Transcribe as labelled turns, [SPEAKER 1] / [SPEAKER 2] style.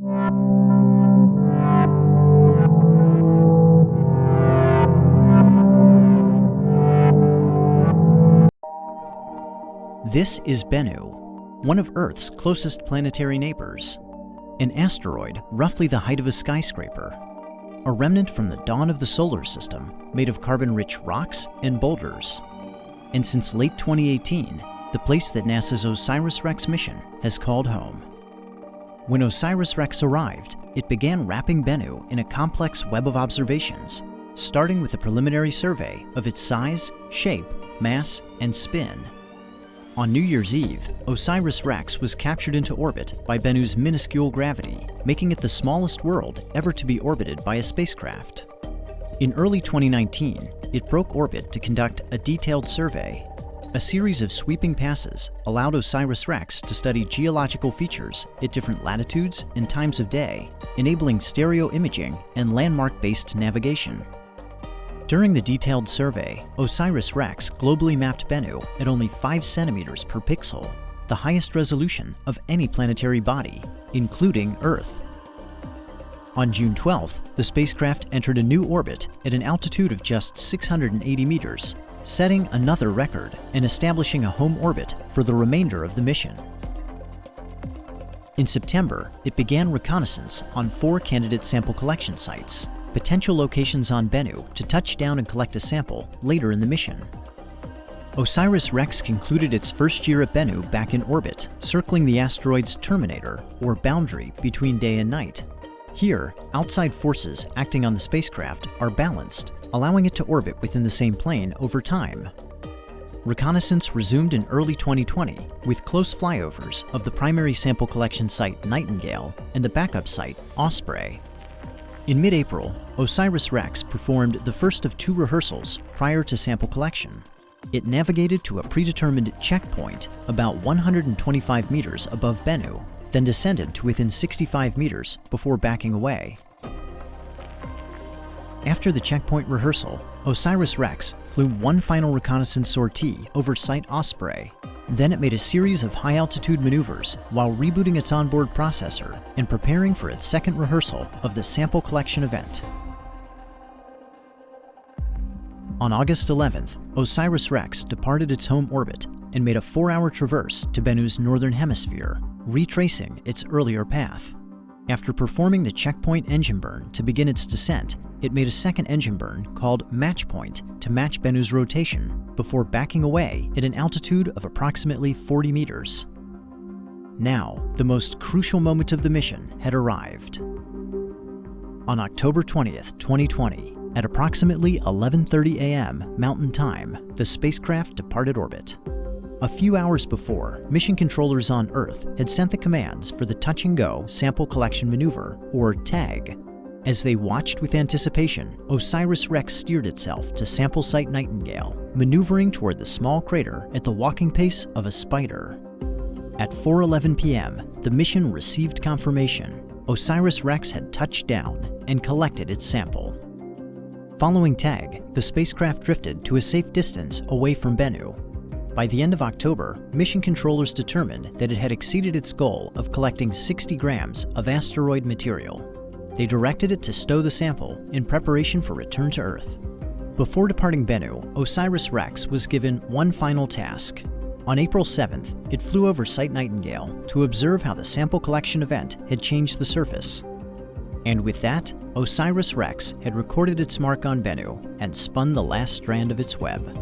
[SPEAKER 1] This is Bennu, one of Earth's closest planetary neighbors, an asteroid roughly the height of a skyscraper, a remnant from the dawn of the solar system made of carbon-rich rocks and boulders. And since late 2018, the place that NASA's OSIRIS-REx mission has called home. When OSIRIS-REx arrived, it began wrapping Bennu in a complex web of observations, starting with a preliminary survey of its size, shape, mass, and spin. On New Year's Eve, OSIRIS-REx was captured into orbit by Bennu's minuscule gravity, making it the smallest world ever to be orbited by a spacecraft. In early 2019, it broke orbit to conduct a detailed survey. A series of sweeping passes allowed OSIRIS-REx to study geological features at different latitudes and times of day, enabling stereo imaging and landmark-based navigation. During the detailed survey, OSIRIS-REx globally mapped Bennu at only 5 centimeters per pixel, the highest resolution of any planetary body, including Earth. On June 12th, the spacecraft entered a new orbit at an altitude of just 680 meters, setting another record and establishing a home orbit for the remainder of the mission. In September, it began reconnaissance on 4 candidate sample collection sites, potential locations on Bennu to touch down and collect a sample later in the mission. OSIRIS-REx concluded its first year at Bennu back in orbit, circling the asteroid's terminator, or boundary between day and night. Here, outside forces acting on the spacecraft are balanced, allowing it to orbit within the same plane over time. Reconnaissance resumed in early 2020 with close flyovers of the primary sample collection site Nightingale and the backup site Osprey. In mid-April, OSIRIS-REx performed the first of 2 rehearsals prior to sample collection. It navigated to a predetermined checkpoint about 125 meters above Bennu, then descended to within 65 meters before backing away. After the checkpoint rehearsal, OSIRIS-REx flew one final reconnaissance sortie over Site Osprey. Then it made a series of high-altitude maneuvers while rebooting its onboard processor and preparing for its second rehearsal of the sample collection event. On August 11th, OSIRIS-REx departed its home orbit and made a 4-hour traverse to Bennu's northern hemisphere, retracing its earlier path. After performing the checkpoint engine burn to begin its descent, it made a second engine burn called Match Point to match Bennu's rotation before backing away at an altitude of approximately 40 meters. Now, the most crucial moment of the mission had arrived. On October 20th, 2020, at approximately 11:30 a.m. Mountain Time, the spacecraft departed orbit. A few hours before, mission controllers on Earth had sent the commands for the Touch-and-Go Sample Collection Maneuver, or TAG. As they watched with anticipation, OSIRIS-REx steered itself to sample site Nightingale, maneuvering toward the small crater at the walking pace of a spider. At 4:11 p.m., the mission received confirmation. OSIRIS-REx had touched down and collected its sample. Following TAG, the spacecraft drifted to a safe distance away from Bennu. By the end of October, mission controllers determined that it had exceeded its goal of collecting 60 grams of asteroid material. They directed it to stow the sample in preparation for return to Earth. Before departing Bennu, OSIRIS-REx was given one final task. On April 7th, it flew over Site Nightingale to observe how the sample collection event had changed the surface. And with that, OSIRIS-REx had recorded its mark on Bennu and spun the last strand of its web.